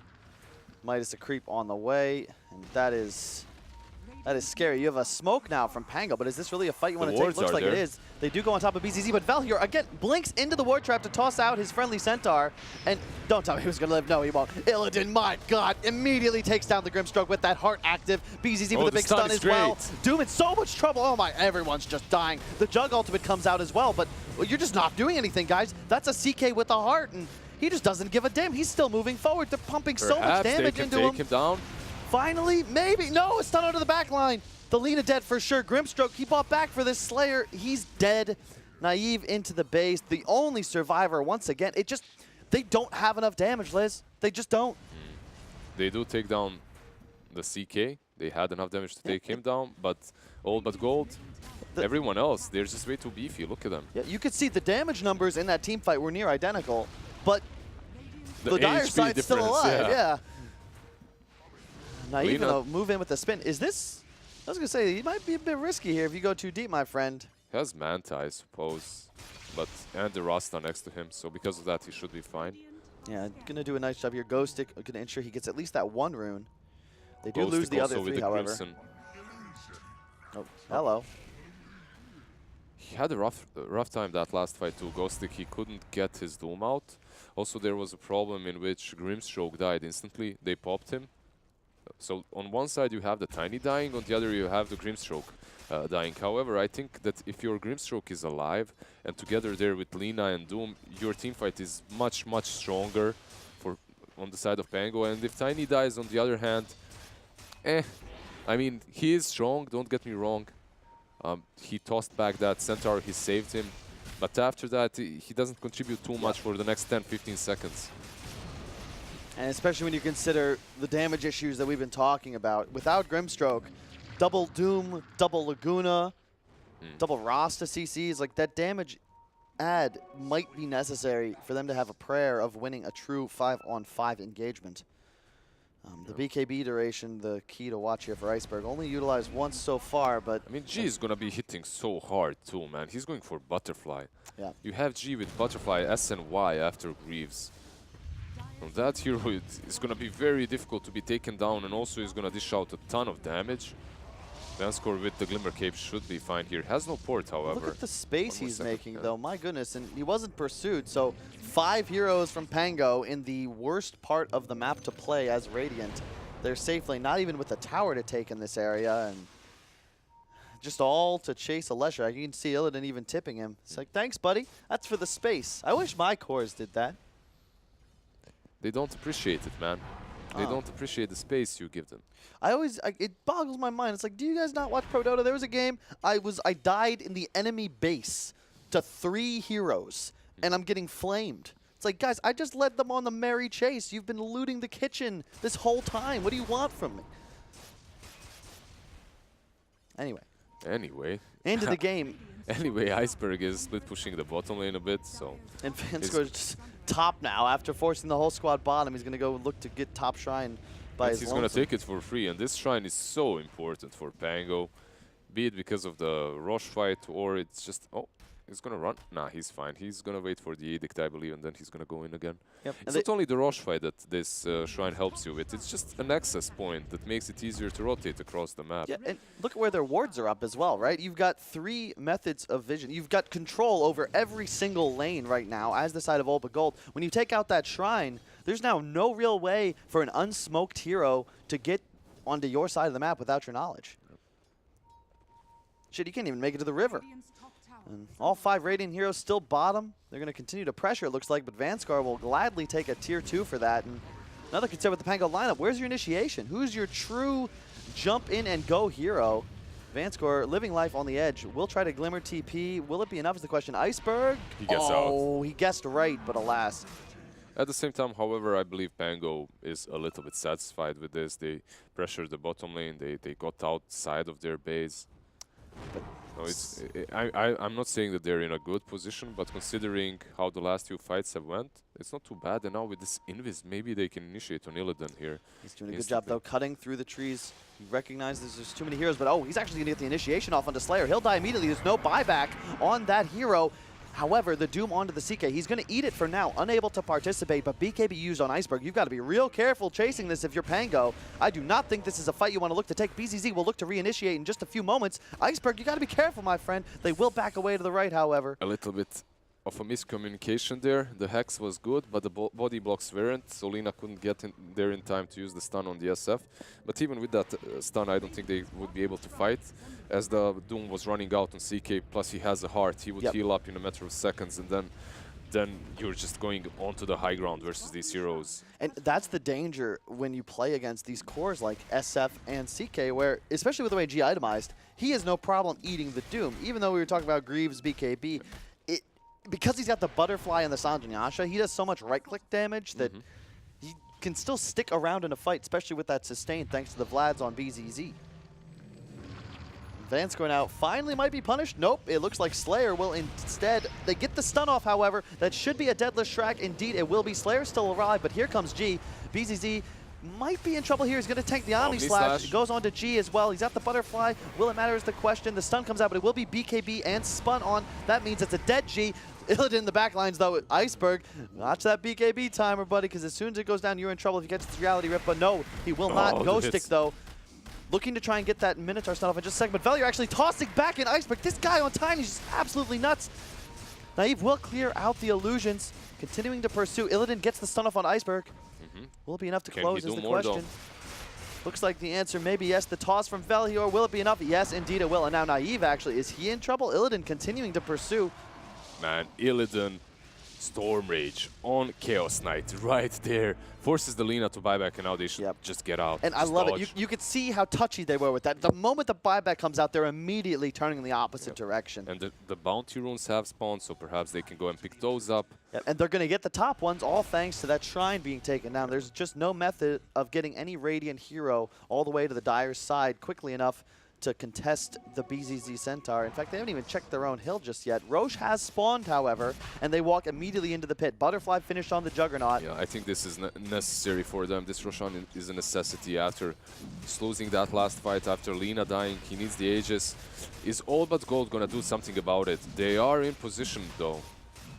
S1: Midas a creep on the way, and that is scary. You have a smoke now from Pango, but is this really a fight you want to take? Looks like it is. They do go on top of BZZ, but Val here again blinks into the ward trap to toss out his friendly Centaur. And don't tell me he was going to live. No, he won't. Illidan, my God, immediately takes down the Grimstroke with that heart active. BZZ with a big stun as well. Doom in so much trouble. Oh my, everyone's just dying. The Jug ultimate comes out as well, but you're just not doing anything, guys. That's a CK with a heart, and he just doesn't give a damn. He's still moving forward. They're pumping so much damage into him.
S2: Take him down.
S1: Finally, maybe. No, a stun onto the back line. The Lina dead for sure. Grimstroke, he bought back for this Slayer. He's dead. Naive into the base. The only survivor once again. They don't have enough damage, Liz. They just don't.
S2: They do take down the CK. They had enough damage to take him down, but all but gold. Everyone else, they're just way too beefy. Look at them.
S1: Yeah, you could see the damage numbers in that team fight were near identical, but the dire side's still alive. Yeah. Naive gonna move in with the spin. Is this? I was gonna say, he might be a bit risky here if you go too deep, my friend.
S2: He has Manta, I suppose, but and the Rasta next to him, so because of that, he should be fine.
S1: Yeah, gonna do a nice job here. Ghostic gonna ensure he gets at least that one rune. They do lose the other three, however.
S2: Crimson.
S1: Oh, hello.
S2: He had a rough time that last fight too. Ghostic, he couldn't get his Doom out. Also, there was a problem in which Grimstroke died instantly. They popped him. So on one side you have the Tiny dying, on the other you have the Grimstroke dying. However, I think that if your Grimstroke is alive and together there with Lina and Doom, your teamfight is much, much stronger on the side of Pango. And if Tiny dies on the other hand, I mean, he is strong, don't get me wrong. He tossed back that Centaur, he saved him. But after that, he doesn't contribute too much for the next 10-15 seconds.
S1: And especially when you consider the damage issues that we've been talking about. Without Grimstroke, double Doom, double Laguna, double Rasta CCs, like that damage add might be necessary for them to have a prayer of winning a true 5-on-5 engagement. The BKB duration, the key to watch here for Iceberg, only utilized once so far, but...
S2: I mean, G is going to be hitting so hard too, man. He's going for Butterfly.
S1: Yeah.
S2: You have G with Butterfly, S and Y after Greaves. From that hero, it's going to be very difficult to be taken down, and also he's going to dish out a ton of damage. Vanscore with the Glimmer Cape should be fine here. Has no port, however.
S1: Look at the space he's making, though. My goodness, and he wasn't pursued. So 5 heroes from Pango in the worst part of the map to play as Radiant. They're safely, not even with a tower to take in this area, and just all to chase Alesha. You can see Illidan even tipping him. It's like, thanks, buddy. That's for the space. I wish my cores did that.
S2: They don't appreciate it, man. They don't appreciate the space you give them.
S1: It boggles my mind. It's like, do you guys not watch Pro Dota? There was a game, I died in the enemy base to 3 heroes, and I'm getting flamed. It's like, guys, I just led them on the merry chase. You've been looting the kitchen this whole time. What do you want from me? Anyway. Into the game.
S2: Anyway, Iceberg is split pushing the bottom lane a bit, so...
S1: And Vanscore's just top now. After forcing the whole squad bottom, he's going to go look to get top shrine by his
S2: He's going to take it for free, and this shrine is so important for Pango. Be it because of the Roche fight, or it's just... Oh, he's going to run. Nah, he's fine. He's going to wait for the Edict, I believe, and then he's going to go in again. Yep. It's not only the Roche fight that this shrine helps you with. It's just an access point that makes it easier to rotate across the map.
S1: Yeah, and look at where their wards are up as well, right? You've got 3 methods of vision. You've got control over every single lane right now as the side of Olba Gold. When you take out that shrine, there's now no real way for an unsmoked hero to get onto your side of the map without your knowledge. Shit, you can't even make it to the river. And all 5 Radiant heroes still bottom. They're going to continue to pressure, it looks like, but Vanscar will gladly take a tier 2 for that. And another concern with the Pango lineup, where's your initiation? Who's your true jump in and go hero? Vanscar, living life on the edge, will try to Glimmer TP. Will it be enough is the question. Iceberg?
S2: He gets out.
S1: Oh, he guessed right, but alas.
S2: At the same time, however, I believe Pango is a little bit satisfied with this. They pressured the bottom lane. They got outside of their base. No, I'm not saying that they're in a good position, but considering how the last few fights have went, it's not too bad. And now with this Invis, maybe they can initiate on Illidan here.
S1: He's doing a good job, though, cutting through the trees. He recognizes there's too many heroes, but oh, he's actually going to get the initiation off onto Slayer. He'll die immediately. There's no buyback on that hero. However, the Doom onto the CK. He's going to eat it for now, unable to participate, but BKB used on Iceberg. You've got to be real careful chasing this if you're Pango. I do not think this is a fight you want to look to take. BZZ will look to reinitiate in just a few moments. Iceberg, you got to be careful, my friend. They will back away to the right, however.
S2: A little bit of a miscommunication there. The Hex was good, but the body blocks weren't, so Lina couldn't get in there in time to use the stun on the SF. But even with that stun, I don't think they would be able to fight, as the Doom was running out on CK, plus he has a heart. He would heal up in a matter of seconds, and then you're just going onto the high ground versus these heroes.
S1: And that's the danger when you play against these cores like SF and CK, where, especially with the way G itemized, he has no problem eating the Doom. Even though we were talking about Greaves, BKB, because he's got the butterfly and the Sanjanyasha, he does so much right-click damage that he can still stick around in a fight, especially with that sustain thanks to the Vlads on BZZ. Vanscore now finally might be punished. Nope, it looks like Slayer will instead. They get the stun off, however. That should be a deadless Shrek. Indeed, it will be. Slayer still alive, but here comes G. BZZ might be in trouble here. He's going to tank the Omni Slash. It goes on to G as well. He's at the butterfly. Will it matter is the question. The stun comes out, but it will be BKB and spun on. That means it's a dead G. Illidan in the back lines, though. Iceberg, watch that BKB timer, buddy, because as soon as it goes down, you're in trouble if you get to the reality rip. But no, he will not. Ghost Stick, though. Looking to try and get that Minotaur stun off in just a second, but Velier actually tossing back in Iceberg. This guy on Tiny is just absolutely nuts. Naive will clear out the illusions, continuing to pursue. Illidan gets the stun off on Iceberg. Will it be enough to close is the question. Looks like the answer may be yes. The toss from Velior, will it be enough? Yes, indeed it will. And now Naive actually, is he in trouble? Illidan continuing to pursue.
S2: Man, Illidan, Storm Rage on Chaos Knight right there. Forces the Lina to buyback, and now they should just get out.
S1: And I love it. You could see how touchy they were with that. The moment the buyback comes out, they're immediately turning in the opposite direction.
S2: And the bounty runes have spawned, so perhaps they can go and pick those up.
S1: And they're going to get the top ones, all thanks to that shrine being taken down. There's just no method of getting any Radiant hero all the way to the Dire's side quickly enough to contest the BZZ Centaur. In fact, they haven't even checked their own hill just yet. Roche has spawned, however, and they walk immediately into the pit. Butterfly finished on the Juggernaut.
S2: Yeah, I think this is necessary for them. This Roshan is a necessity after losing that last fight, after Lina dying. He needs the Aegis. Is All But Gold going to do something about it? They are in position, though.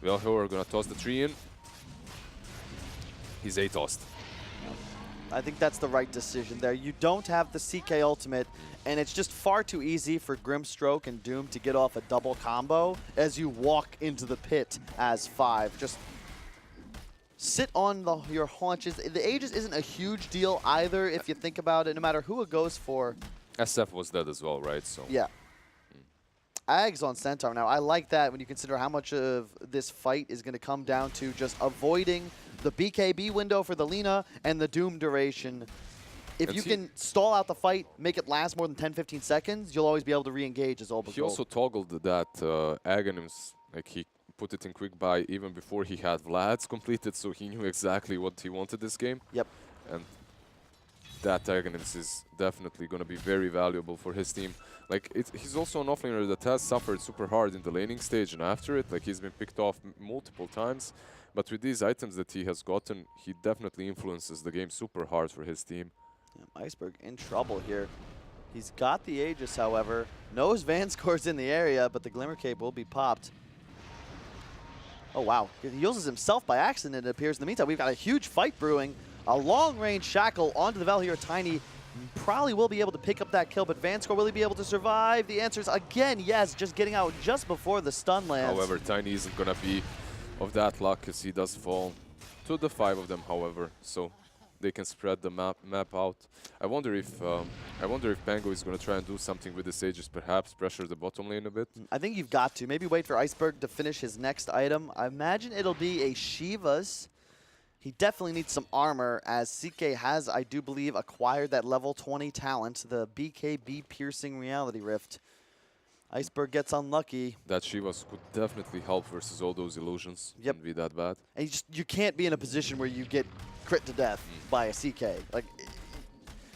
S2: Velhor are going to toss the tree in. He's A-tossed.
S1: I think that's the right decision there. You don't have the CK ultimate, and it's just far too easy for Grimstroke and Doom to get off a double combo as you walk into the pit as 5. Just sit on your haunches. The Aegis isn't a huge deal either if you think about it, no matter who it goes for.
S2: SF was dead as well, right? So
S1: yeah. Ags on Centaur now. I like that when you consider how much of this fight is going to come down to just avoiding the BKB window for the Lina and the Doom duration. If you can stall out the fight, make it last more than 10-15 seconds, you'll always be able to re-engage as Olba.
S2: He also toggled that Aghanims, like he put it in quick buy even before he had Vlad's completed, so he knew exactly what he wanted this game.
S1: Yep.
S2: And that Aghanims is definitely going to be very valuable for his team. Like, he's also an offlaner that has suffered super hard in the laning stage and after it. Like, he's been picked off multiple times. But with these items that he has gotten, he definitely influences the game super hard for his team.
S1: Yeah, Iceberg in trouble here. He's got the Aegis, however. Knows Vanscore's in the area, but the Glimmer Cape will be popped. Oh, wow. He uses himself by accident, it appears. In the meantime, we've got a huge fight brewing. A long-range shackle onto the Velhir. Tiny probably will be able to pick up that kill, but Vanscore, will he be able to survive? The answer is, again, yes, just getting out just before the stun lands.
S2: However, Tiny isn't going to be of that luck as he does fall to the 5 of them, however, so they can spread the map out. I wonder if Pango is going to try and do something with the Sages, perhaps pressure the bottom lane a bit.
S1: I think you've got to. Maybe wait for Iceberg to finish his next item. I imagine it'll be a Shiva's. He definitely needs some armor, as CK has, I do believe, acquired that level 20 talent, the BKB Piercing Reality Rift. Iceberg gets unlucky.
S2: That Shivas could definitely help versus all those illusions.
S1: Yep.
S2: Wouldn't be that bad.
S1: And you can't be in a position where you get crit to death by a CK. Like,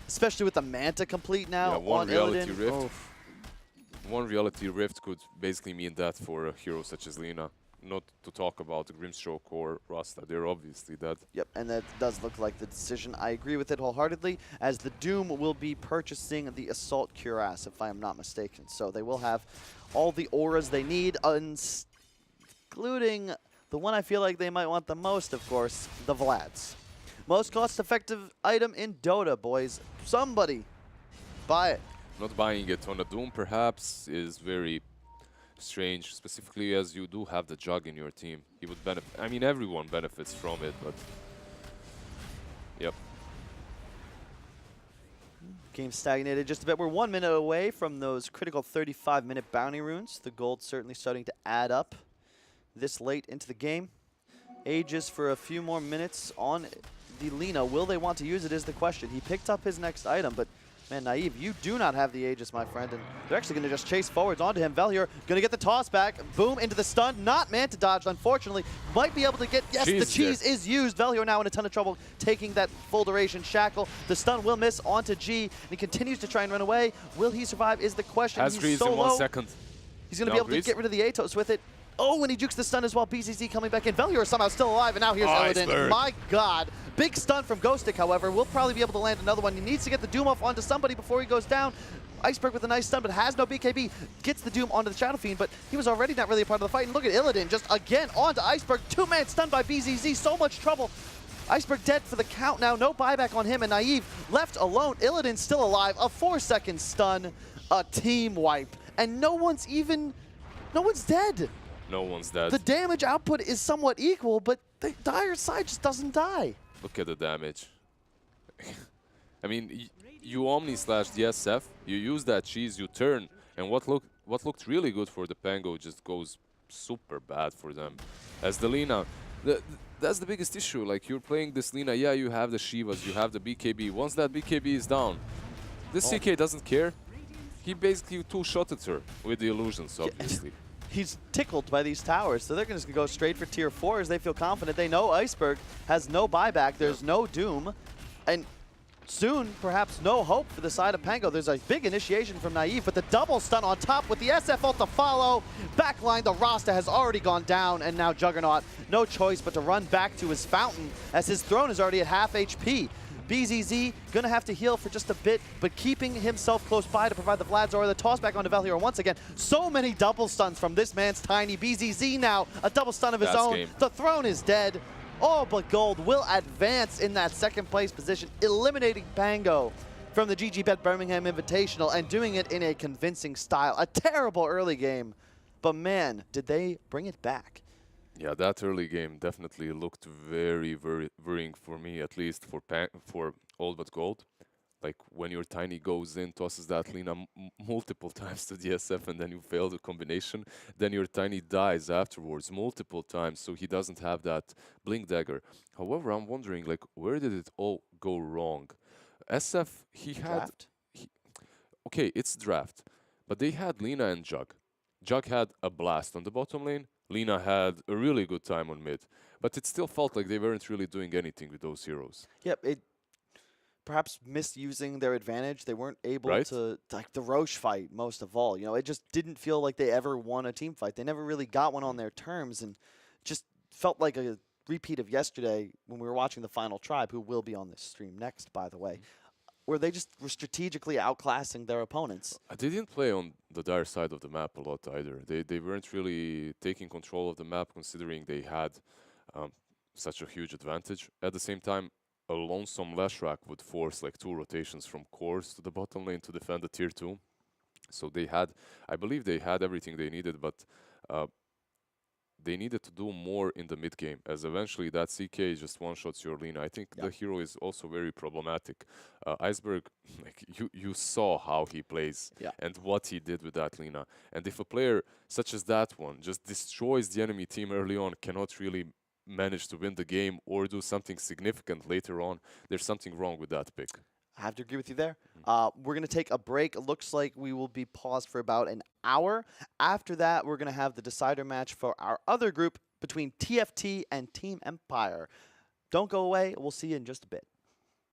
S1: especially with the Manta complete now
S2: one
S1: on
S2: reality
S1: Illidan.
S2: rift.
S1: Oh.
S2: one reality rift could basically mean that for a hero such as Lina. Not to talk about Grimstroke or Rasta, they're obviously dead.
S1: Yep, and that does look like the decision. I agree with it wholeheartedly, as the Doom will be purchasing the Assault Cuirass, if I am not mistaken. So they will have all the auras they need, including the one I feel like they might want the most, of course, the Vlads. Most cost-effective item in Dota, boys. Somebody buy it.
S2: Not buying it on a Doom, perhaps, is very strange, specifically as you do have the Jug in your team. He would benefit. I mean, everyone benefits from it, but yep.
S1: Game stagnated just a bit. We're 1 minute away from those critical 35-minute bounty runes. The gold certainly starting to add up this late into the game. Aegis for a few more minutes on the Lina. Will they want to use it is the question. He picked up his next item, but man, Naive, you do not have the Aegis, my friend, and they're actually going to just chase forwards onto him. Velhier going to get the toss back. Boom, into the stun. Not man to dodge, unfortunately. Might be able to get, yes, the cheese is used. Velhier now in a ton of trouble taking that full duration shackle. The stun will miss onto G, and he continues to try and run away. Will he survive is the question.
S2: Has Grease in 1 second.
S1: He's going to be able to get rid of the Atos with it. Oh, and he jukes the stun as well. BZZ coming back in. Velhier is somehow still alive, and now here's Eladin. My God. Big stun from Ghostic, however. Will probably be able to land another one. He needs to get the Doom off onto somebody before he goes down. Iceberg with a nice stun, but has no BKB. Gets the Doom onto the Shadow Fiend, but he was already not really a part of the fight. And look at Illidan just again onto Iceberg. 2-man stun by BZZ. So much trouble. Iceberg dead for the count now. No buyback on him, and Naive left alone. Illidan still alive. A 4-second stun. A team wipe. And no one's dead.
S2: No one's dead.
S1: The damage output is somewhat equal, but the dire side just doesn't die.
S2: Look at the damage. I mean, you Omni slash DSF, you use that cheese, you turn, and what looked really good for the Pango just goes super bad for them. As the Lina, that's the biggest issue. Like, you're playing this Lina, yeah, you have the Shivas, you have the BKB. Once that BKB is down, this CK doesn't care. He basically two-shotted her with the illusions, obviously.
S1: He's tickled by these towers, so they're just going to go straight for tier 4 as they feel confident. They know Iceberg has no buyback. There's no Doom. And soon, perhaps no hope for the side of Pango. There's a big initiation from Naive, but the double stun on top with the SF ult to follow. Backline, the Rasta has already gone down, and now Juggernaut, no choice but to run back to his fountain as his throne is already at half HP. BZZ gonna have to heal for just a bit, but keeping himself close by to provide the Vlad's or the toss back onto Velhier once again. So many double stuns from this man's tiny BZZ now. A double stun of his own. Game. The throne is dead. Oh, but Gold will advance in that second place position, eliminating Pango from the GG.BET Birmingham Invitational and doing it in a convincing style. A terrible early game, but man, did they bring it back.
S2: Yeah, that early game definitely looked very, very worrying for me, at least for All But Gold. Like, when your Tiny goes in, tosses that Lina multiple times to DSF, and then you fail the combination, then your Tiny dies afterwards multiple times, so he doesn't have that Blink Dagger. However, I'm wondering, like, where did it all go wrong? SF, he had... Okay, it's draft, but they had Lina and Jug. Jug had a blast on the bottom lane. Lina had a really good time on mid, but it still felt like they weren't really doing anything with those heroes.
S1: Yep, it perhaps misusing their advantage. They weren't able to, like the Roche fight most of all. You know, it just didn't feel like they ever won a team fight. They never really got one on their terms, and just felt like a repeat of yesterday when we were watching the Final Tribe, who will be on this stream next, by the way, where they just were strategically outclassing their opponents.
S2: They didn't play on the dire side of the map a lot either. They weren't really taking control of the map, considering they had such a huge advantage. At the same time, a lonesome Leshrac would force like 2 rotations from cores to the bottom lane to defend the tier 2. So they had, I believe they had everything they needed, but they needed to do more in the mid game, as eventually that CK just one-shots your Lina. I think the hero is also very problematic. Iceberg, like you saw how he plays and what he did with that Lina. And if a player such as that one just destroys the enemy team early on, cannot really manage to win the game or do something significant later on, there's something wrong with that pick.
S1: I have to agree with you there. We're going to take a break. It looks like we will be paused for about an hour. After that, we're going to have the decider match for our other group between TFT and Team Empire. Don't go away. We'll see you in just a bit.